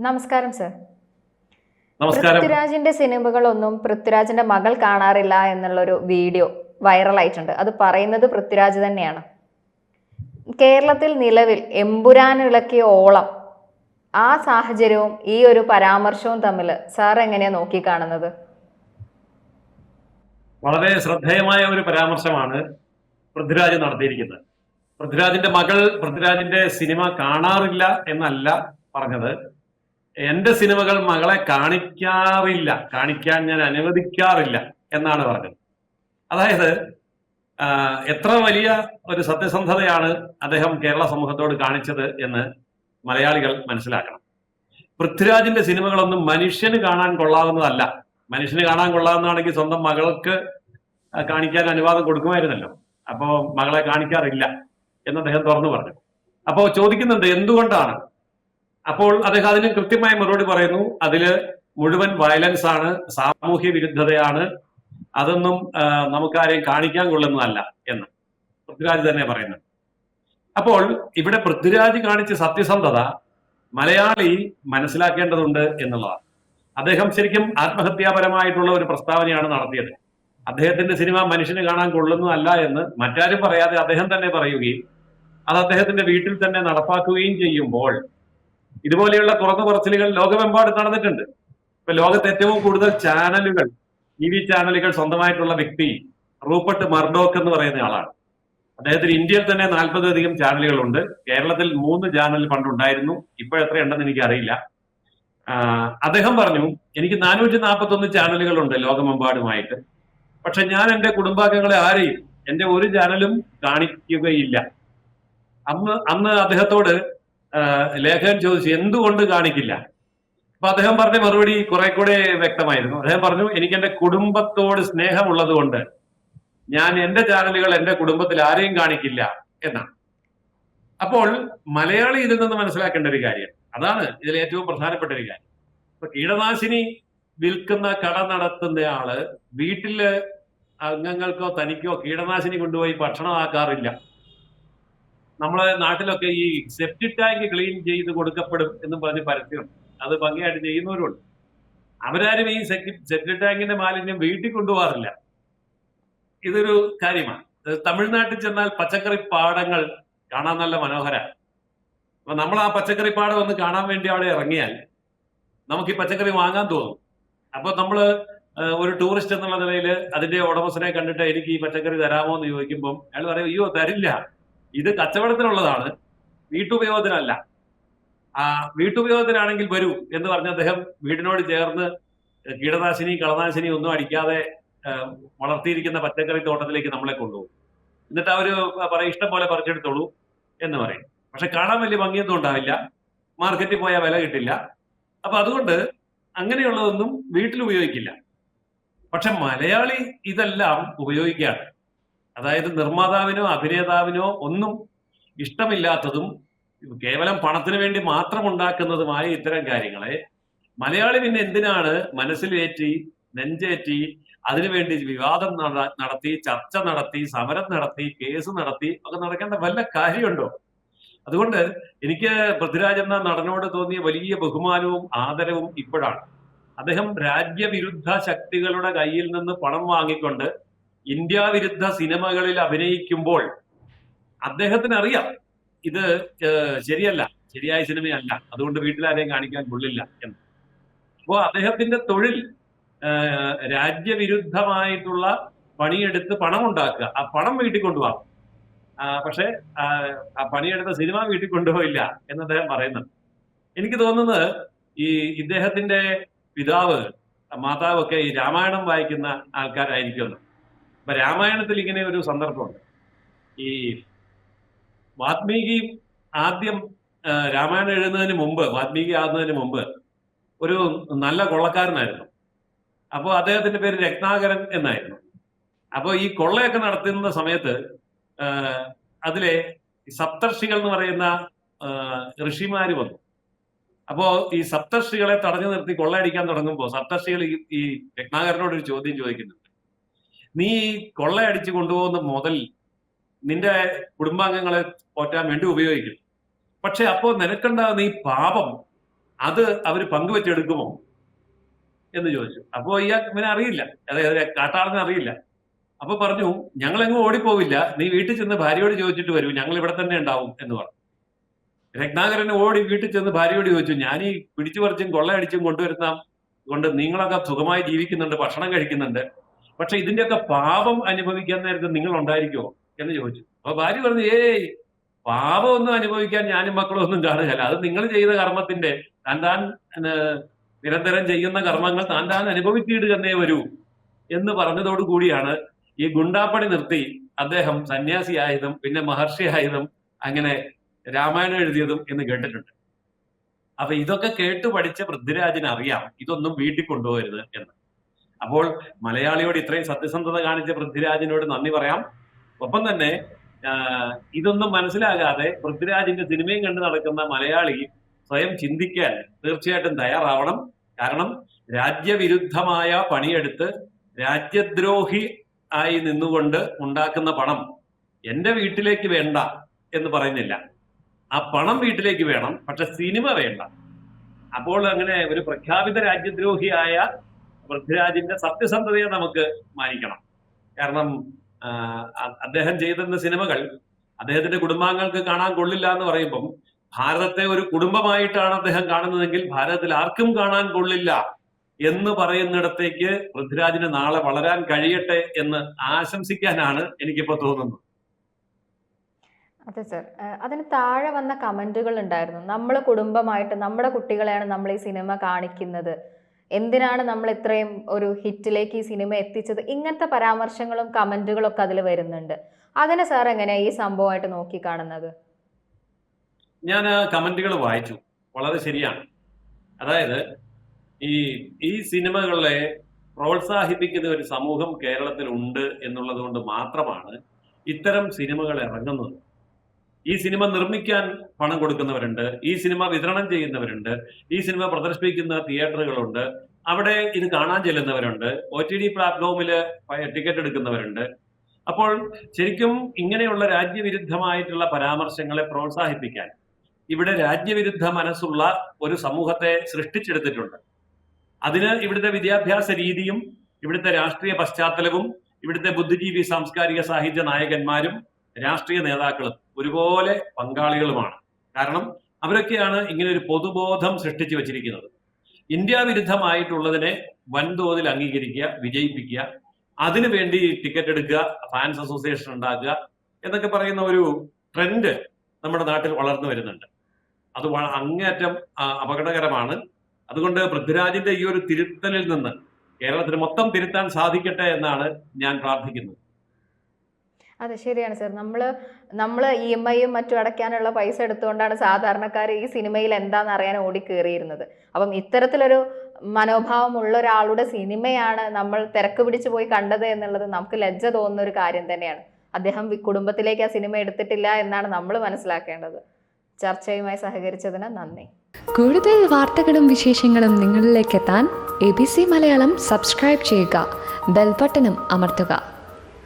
നമസ്കാരം സർ. നമസ്കാരം. പൃഥ്വിരാജിന്റെ സിനിമകളൊന്നും പൃഥ്വിരാജിന്റെ മകൾ കാണാറില്ല എന്നുള്ളൊരു വീഡിയോ വൈറലായിട്ടുണ്ട്. അത് പറയുന്നത് പൃഥ്വിരാജ് തന്നെയാണ്. കേരളത്തിൽ നിലവിൽ എമ്പുരാൻ ഇളക്കിയ ഓളം, ആ സാഹചര്യവും ഈ ഒരു പരാമർശവും തമ്മിൽ സാർ എങ്ങനെയാ നോക്കിക്കാണുന്നത്? വളരെ ശ്രദ്ധേയമായ ഒരു പരാമർശമാണ് പൃഥ്വിരാജ് നടത്തിയിരിക്കുന്നത്. പൃഥ്വിരാജിന്റെ മകൾ പൃഥ്വിരാജിന്റെ സിനിമ കാണാറില്ല എന്നല്ല പറഞ്ഞത്. എന്റെ സിനിമകൾ മകളെ കാണിക്കാൻ ഞാൻ അനുവദിക്കാറില്ല എന്നാണ് പറഞ്ഞത്. അതായത് എത്ര വലിയ ഒരു സത്യസന്ധതയാണ് അദ്ദേഹം കേരള സമൂഹത്തോട് കാണിച്ചത് എന്ന് മലയാളികൾ മനസ്സിലാക്കണം. പൃഥ്വിരാജിന്റെ സിനിമകളൊന്നും മനുഷ്യന് കാണാൻ കൊള്ളാവുന്നതല്ല. മനുഷ്യന് കാണാൻ കൊള്ളാവുന്നതാണെങ്കിൽ സ്വന്തം മകൾക്ക് കാണിക്കാൻ അനുവാദം കൊടുക്കുമായിരുന്നല്ലോ. അപ്പോ മകളെ കാണിക്കാറില്ല എന്ന് അദ്ദേഹം തുറന്നു പറഞ്ഞു. അപ്പോ ചോദിക്കുന്നുണ്ട് എന്തുകൊണ്ടാണ്. അപ്പോൾ അദ്ദേഹം അതിന് കൃത്യമായ മറുപടി പറയുന്നു. അതില് മുഴുവൻ വയലൻസ് ആണ്, സാമൂഹ്യ വിരുദ്ധതയാണ്, അതൊന്നും നമുക്കാരെയും കാണിക്കാൻ കൊള്ളുന്നതല്ല എന്ന് പൃഥ്വിരാജ് തന്നെ പറയുന്നു. അപ്പോൾ ഇവിടെ പൃഥ്വിരാജ് കാണിച്ച സത്യസന്ധത മലയാളി മനസ്സിലാക്കേണ്ടതുണ്ട് എന്നുള്ളതാണ്. അദ്ദേഹം ശരിക്കും ആത്മഹത്യാപരമായിട്ടുള്ള ഒരു പ്രസ്താവനയാണ് നടത്തിയത്. അദ്ദേഹത്തിന്റെ സിനിമ മനുഷ്യന് കാണാൻ കൊള്ളുന്നതല്ല എന്ന് മറ്റാരും പറയാതെ അദ്ദേഹം തന്നെ പറയുകയും അത് അദ്ദേഹത്തിന്റെ വീട്ടിൽ തന്നെ നടപ്പാക്കുകയും ചെയ്യുമ്പോൾ ഇതുപോലെയുള്ള തുറന്നു പറച്ചിലുകൾ ലോകമെമ്പാട് നടന്നിട്ടുണ്ട്. ഇപ്പൊ ലോകത്ത് ഏറ്റവും കൂടുതൽ ചാനലുകൾ, TV ചാനലുകൾ സ്വന്തമായിട്ടുള്ള വ്യക്തി റൂപ്പർട്ട് മർഡോക്ക് എന്ന് പറയുന്ന ആളാണ്. അദ്ദേഹത്തിന് ഇന്ത്യയിൽ തന്നെ 40-ലധികം ചാനലുകളുണ്ട്. കേരളത്തിൽ 3 ചാനൽ പണ്ടുണ്ടായിരുന്നു, ഇപ്പോഴെത്രയുണ്ടെന്ന് എനിക്കറിയില്ല. അദ്ദേഹം പറഞ്ഞു, എനിക്ക് 441 ചാനലുകളുണ്ട് ലോകമെമ്പാടുമായിട്ട്. പക്ഷെ ഞാൻ എന്റെ കുടുംബാംഗങ്ങളെ ആരെയും എന്റെ ഒരു ചാനലും കാണിക്കുകയില്ല. അന്ന് അദ്ദേഹത്തോട് ലേഖകൻ ചോദിച്ചു എന്തുകൊണ്ട് കാണിക്കില്ല. അപ്പൊ അദ്ദേഹം പറഞ്ഞ മറുപടി കുറെ കൂടെ വ്യക്തമായിരുന്നു. അദ്ദേഹം പറഞ്ഞു, എനിക്ക് എന്റെ കുടുംബത്തോട് സ്നേഹമുള്ളത് കൊണ്ട് ഞാൻ എന്റെ ചാനലുകൾ എന്റെ കുടുംബത്തിൽ ആരെയും കാണിക്കില്ല എന്നാണ്. അപ്പോൾ മലയാളി ഇതിൽ നിന്ന് മനസ്സിലാക്കേണ്ട ഒരു കാര്യം അതാണ്, ഇതിൽ ഏറ്റവും പ്രധാനപ്പെട്ട ഒരു കാര്യം. ഇപ്പൊ കീടനാശിനി വിൽക്കുന്ന കട നടത്തുന്നയാള് വീട്ടില് അംഗങ്ങൾക്കോ തനിക്കോ കീടനാശിനി കൊണ്ടുപോയി ഭക്ഷണമാക്കാറില്ല. നമ്മളെ നാട്ടിലൊക്കെ ഈ സെപ്റ്റിക് ടാങ്ക് ക്ലീൻ ചെയ്ത് കൊടുക്കപ്പെടും എന്നും പറഞ്ഞ് പരസ്യം അത് ഭംഗിയായിട്ട് ചെയ്യുന്നവരുണ്ട്. അവരാരും ഈ സെപ്റ്റിക് ടാങ്കിന്റെ മാലിന്യം വീട്ടിൽ കൊണ്ടുപോകാറില്ല. ഇതൊരു കാര്യമാണ്. തമിഴ്നാട്ടിൽ ചെന്നാൽ പച്ചക്കറി പാടങ്ങൾ കാണാൻ നല്ല മനോഹരമാണ്. അപ്പൊ നമ്മൾ ആ പച്ചക്കറി പാടം ഒന്ന് കാണാൻ വേണ്ടി അവിടെ ഇറങ്ങിയാൽ നമുക്ക് ഈ പച്ചക്കറി വാങ്ങാൻ തോന്നും. അപ്പൊ നമ്മള് ഒരു ടൂറിസ്റ്റ് എന്നുള്ള നിലയിൽ അതിന്റെ ഉടമസ്ഥനെ കണ്ടിട്ട് എനിക്ക് ഈ പച്ചക്കറി തരാമോ എന്ന് ചോദിക്കുമ്പോൾ അയാൾ പറയും, അയ്യോ തരില്ല, ഇത് കച്ചവടത്തിനുള്ളതാണ്, വീട്ടുപയോഗത്തിനല്ല. വീട്ടുപയോഗത്തിനാണെങ്കിൽ വരൂ എന്ന് പറഞ്ഞ അദ്ദേഹം വീടിനോട് ചേർന്ന് കീടനാശിനി കളനാശിനി ഒന്നും അടിക്കാതെ വളർത്തിയിരിക്കുന്ന പച്ചക്കറി തോട്ടത്തിലേക്ക് നമ്മളെ കൊണ്ടുപോകും. എന്നിട്ട് അവര് പറയും ഇഷ്ടം പോലെ പറിച്ചെടുത്തോളൂ എന്ന് പറയും. പക്ഷെ കാണാൻ വലിയ ഭംഗിയൊന്നും ഉണ്ടാവില്ല, മാർക്കറ്റിൽ പോയാൽ വില കിട്ടില്ല. അപ്പൊ അതുകൊണ്ട് അങ്ങനെയുള്ളതൊന്നും വീട്ടിൽ ഉപയോഗിക്കില്ല. പക്ഷെ മലയാളി ഇതെല്ലാം ഉപയോഗിക്കുകയാണ്. അതായത് നിർമ്മാതാവിനോ അഭിനേതാവിനോ ഒന്നും ഇഷ്ടമില്ലാത്തതും കേവലം പണത്തിന് വേണ്ടി മാത്രം ഉണ്ടാക്കുന്നതുമായ ഇത്തരം കാര്യങ്ങളെ മലയാളി പിന്നെ എന്തിനാണ് മനസ്സിലേറ്റി നെഞ്ചേറ്റി അതിനുവേണ്ടി വിവാദം നടത്തി, ചർച്ച നടത്തി, സമരം നടത്തി, കേസ് നടത്തി ഒക്കെ നടക്കേണ്ട വല്ല കാര്യമുണ്ടോ? അതുകൊണ്ട് എനിക്ക് പൃഥ്വിരാജ് എന്ന നടനോട് തോന്നിയ വലിയ ബഹുമാനവും ആദരവും ഇപ്പോഴാണ്. അദ്ദേഹം രാജ്യവിരുദ്ധ ശക്തികളുടെ കയ്യിൽ നിന്ന് പണം വാങ്ങിക്കൊണ്ട് ഇന്ത്യ വിരുദ്ധ സിനിമകളിൽ അഭിനയിക്കുമ്പോൾ അദ്ദേഹത്തിന് അറിയാം ഇത് ശരിയല്ല, ശരിയായ സിനിമയല്ല, അതുകൊണ്ട് വീട്ടിലാരെയും കാണിക്കാൻ കൊള്ളില്ല എന്ന്. അപ്പോ അദ്ദേഹത്തിന്റെ തൊഴിൽ രാജ്യവിരുദ്ധമായിട്ടുള്ള പണിയെടുത്ത് പണം ഉണ്ടാക്കുക, ആ പണം വീട്ടിൽ കൊണ്ടുപോകാം. പക്ഷെ ആ പണിയെടുത്ത സിനിമ വീട്ടിൽ കൊണ്ടുപോയില്ല എന്ന് അദ്ദേഹം പറയുന്നുണ്ട്. എനിക്ക് തോന്നുന്നത് ഈ ഇദ്ദേഹത്തിന്റെ പിതാവ് മാതാവ് ഒക്കെ ഈ രാമായണം വായിക്കുന്ന ആൾക്കാരായിരിക്കുമല്ലോ. അപ്പൊ രാമായണത്തിൽ ഇങ്ങനെ ഒരു സന്ദർഭമുണ്ട്. ഈ വാൽമീകി ആദ്യം രാമായണം എഴുതുന്നതിന് മുമ്പ്, വാൽമീകി ആകുന്നതിന് മുമ്പ് ഒരു നല്ല കൊള്ളക്കാരനായിരുന്നു. അപ്പോൾ അദ്ദേഹത്തിന്റെ പേര് രത്നാകരൻ എന്നായിരുന്നു. അപ്പോൾ ഈ കൊള്ളയൊക്കെ നടത്തുന്ന സമയത്ത് അതിലെ സപ്തർഷികൾ എന്ന് പറയുന്ന ഋഷിമാര് വന്നു. അപ്പോ ഈ സപ്തർഷികളെ തടഞ്ഞു നിർത്തി കൊള്ളയടിക്കാൻ തുടങ്ങുമ്പോൾ സപ്തർഷികൾ ഈ രത്നാകരനോട് ഒരു ചോദ്യം ചോദിക്കുന്നുണ്ട്. നീ കൊള്ളയടിച്ചു കൊണ്ടുപോകുന്ന മുതൽ നിന്റെ കുടുംബാംഗങ്ങളെ പോറ്റാൻ വേണ്ടി ഉപയോഗിക്കും. പക്ഷെ അപ്പോ നിനക്കുണ്ടാകുന്ന ഈ പാപം അത് അവർ പങ്കുവെച്ചെടുക്കുമോ എന്ന് ചോദിച്ചു. അപ്പോൾ ഇവനെ അറിയില്ല, അതായത് കാട്ടാളനെ അറിയില്ല. അപ്പൊ പറഞ്ഞു, ഞങ്ങളെങ്ങും ഓടിപ്പോവില്ല, നീ വീട്ടിൽ ചെന്ന് ഭാര്യയോട് ചോദിച്ചിട്ട് വരൂ, ഞങ്ങൾ ഇവിടെ തന്നെ ഉണ്ടാവും എന്ന് പറഞ്ഞു. രത്നാകരൻ ഓടി വീട്ടിൽ ചെന്ന് ഭാര്യയോട് ചോദിച്ചു, ഞാൻ ഈ പിടിച്ചു പറിച്ചും കൊള്ളയടിച്ചും കൊണ്ടുവരുന്ന കൊണ്ട് നിങ്ങളൊക്കെ സുഖമായി ജീവിക്കുന്നുണ്ട്, ഭക്ഷണം കഴിക്കുന്നുണ്ട്, പക്ഷെ ഇതിന്റെയൊക്കെ പാപം അനുഭവിക്കാൻ നേരത്തെ നിങ്ങൾ ഉണ്ടായിരിക്കുമോ എന്ന് ചോദിച്ചു. അപ്പൊ ഭാര്യ പറഞ്ഞു, ഏയ് പാപം ഒന്നും അനുഭവിക്കാൻ ഞാനും മക്കളും ഒന്നും കാണുകയല്ല, അത് നിങ്ങൾ ചെയ്ത കർമ്മത്തിന്റെ താൻ നിരന്തരം ചെയ്യുന്ന കർമ്മങ്ങൾ താൻ അനുഭവിച്ചിടുക എന്നേ വരൂ എന്ന് പറഞ്ഞതോടു കൂടിയാണ് ഈ ഗുണ്ടാപ്പണി നിർത്തി അദ്ദേഹം സന്യാസിയായതും പിന്നെ മഹർഷിയായതും അങ്ങനെ രാമായണം എഴുതിയതും എന്ന് കേട്ടിട്ടുണ്ട്. അപ്പൊ ഇതൊക്കെ കേട്ടു പഠിച്ച പൃഥ്വിരാജിന് അറിയാം ഇതൊന്നും വീട്ടിൽ കൊണ്ടുപോകരുത് എന്ന്. അപ്പോൾ മലയാളിയോട് ഇത്രയും സത്യസന്ധത കാണിച്ച പൃഥ്വിരാജിനോട് നന്ദി പറയാം. ഒപ്പം തന്നെ ഇതൊന്നും മനസ്സിലാകാതെ പൃഥ്വിരാജിന്റെ സിനിമയും കണ്ടു നടക്കുന്ന മലയാളി സ്വയം ചിന്തിക്കാൻ തീർച്ചയായിട്ടും തയ്യാറാവണം. കാരണം രാജ്യവിരുദ്ധമായ പണിയെടുത്ത് രാജ്യദ്രോഹി ആയി നിന്നുകൊണ്ട് ഉണ്ടാക്കുന്ന പണം എന്റെ വീട്ടിലേക്ക് വേണ്ട എന്ന് പറയുന്നില്ല. ആ പണം വീട്ടിലേക്ക് വേണം, പക്ഷെ സിനിമ വേണ്ട. അപ്പോൾ അങ്ങനെ ഒരു പ്രഖ്യാപിത രാജ്യദ്രോഹിയായ പൃഥ്വിരാജിന്റെ സത്യസന്ധതയെ നമുക്ക് മാനിക്കണം. കാരണം അദ്ദേഹം ചെയ്തിരുന്ന സിനിമകൾ അദ്ദേഹത്തിന്റെ കുടുംബാംഗങ്ങൾക്ക് കാണാൻ കൊള്ളില്ല എന്ന് പറയുമ്പം ഭാരതത്തെ ഒരു കുടുംബമായിട്ടാണ് അദ്ദേഹം കാണുന്നതെങ്കിൽ ഭാരതത്തിൽ ആർക്കും കാണാൻ കൊള്ളില്ല എന്ന് പറയുന്നിടത്തേക്ക് പൃഥ്വിരാജിന് നാളെ വളരാൻ കഴിയട്ടെ എന്ന് ആശംസിക്കാനാണ് എനിക്കിപ്പോ തോന്നുന്നത്. അതെ സർ, അതിന് താഴെ വന്ന കമന്റുകൾ ഉണ്ടായിരുന്നു, നമ്മൾ കുടുംബമായിട്ട് നമ്മുടെ കുട്ടികളെയാണ് നമ്മൾ ഈ സിനിമ കാണിക്കുന്നത്, എന്തിനാണ് നമ്മൾ ഇത്രയും ഒരു ഹിറ്റിലേക്ക് ഈ സിനിമ എത്തിച്ചത്, ഇങ്ങനത്തെ പരാമർശങ്ങളും കമന്റുകളും ഒക്കെ അതിൽ വരുന്നുണ്ട്. അതിനെ സാർ എങ്ങനെയാ ഈ സംഭവമായിട്ട് നോക്കി കാണുന്നത്? ഞാൻ ആ കമന്റുകൾ വായിച്ചു, വളരെ ശരിയാണ്. അതായത് ഈ സിനിമകളെ പ്രോത്സാഹിപ്പിക്കുന്ന ഒരു സമൂഹം കേരളത്തിൽ ഉണ്ട് എന്നുള്ളത് കൊണ്ട് മാത്രമാണ് ഇത്തരം സിനിമകൾ ഇറങ്ങുന്നത്. ഈ സിനിമ നിർമ്മിക്കാൻ പണം കൊടുക്കുന്നവരുണ്ട്, ഈ സിനിമ വിതരണം ചെയ്യുന്നവരുണ്ട്, ഈ സിനിമ പ്രദർശിപ്പിക്കുന്ന തിയേറ്ററുകളുണ്ട്, അവിടെ ഇത് കാണാൻ ചെല്ലുന്നവരുണ്ട്, OTT പ്ലാറ്റ്ഫോമിൽ ടിക്കറ്റ് എടുക്കുന്നവരുണ്ട്. അപ്പോൾ ശരിക്കും ഇങ്ങനെയുള്ള രാജ്യവിരുദ്ധമായിട്ടുള്ള പരാമർശങ്ങളെ പ്രോത്സാഹിപ്പിക്കാൻ ഇവിടെ രാജ്യവിരുദ്ധ മനസ്സുള്ള ഒരു സമൂഹത്തെ സൃഷ്ടിച്ചെടുത്തിട്ടുണ്ട്. അതിന് ഇവിടുത്തെ വിദ്യാഭ്യാസ രീതിയും ഇവിടുത്തെ രാഷ്ട്രീയ പശ്ചാത്തലവും ഇവിടുത്തെ ബുദ്ധിജീവി സാംസ്കാരിക സാഹിത്യ നായകന്മാരും രാഷ്ട്രീയ നേതാക്കളും ഒരുപോലെ പങ്കാളികളുമാണ്. കാരണം അവരൊക്കെയാണ് ഇങ്ങനെ ഒരു പൊതുബോധം സൃഷ്ടിച്ചു വച്ചിരിക്കുന്നത്. ഇന്ത്യ വിരുദ്ധമായിട്ടുള്ളതിനെ വൻതോതിൽ അംഗീകരിക്കുക, വിജയിപ്പിക്കുക, അതിനുവേണ്ടി ടിക്കറ്റ് എടുക്കുക, ഫാൻസ് അസോസിയേഷൻ ഉണ്ടാക്കുക എന്നൊക്കെ പറയുന്ന ഒരു ട്രെൻഡ് നമ്മുടെ നാട്ടിൽ വളർന്നു വരുന്നുണ്ട്. അത് അങ്ങേയറ്റം അപകടകരമാണ്. അതുകൊണ്ട് പൃഥ്വിരാജിന്റെ ഈ ഒരു തിരുത്തലിൽ നിന്ന് കേരളത്തിന് മൊത്തം തിരുത്താൻ സാധിക്കട്ടെ എന്നാണ് ഞാൻ പ്രാർത്ഥിക്കുന്നത്. അതെ, ശരിയാണ് സർ. നമ്മൾ EMI മറ്റും അടയ്ക്കാനുള്ള പൈസ എടുത്തുകൊണ്ടാണ് സാധാരണക്കാർ ഈ സിനിമയിൽ എന്താണെന്ന് അറിയാൻ ഓടിക്കേറിയിരുന്നത്. അപ്പം ഇത്തരത്തിലൊരു മനോഭാവമുള്ള ഒരാളുടെ സിനിമയാണ് നമ്മൾ തിരക്ക് പിടിച്ചു പോയി കണ്ടത് എന്നുള്ളത് നമുക്ക് ലജ്ജ തോന്നുന്ന ഒരു കാര്യം തന്നെയാണ്. അദ്ദേഹം കുടുംബത്തിലേക്ക് ആ സിനിമ എടുത്തിട്ടില്ല എന്നാണ് നമ്മൾ മനസ്സിലാക്കേണ്ടത്. ചർച്ചയുമായി സഹകരിച്ചതിന് നന്ദി. കൂടുതൽ വാർത്തകളും വിശേഷങ്ങളും നിങ്ങളിലേക്ക് എത്താൻ ABC മലയാളം സബ്സ്ക്രൈബ് ചെയ്യുക, ബെൽ ബട്ടണും അമർത്തുക.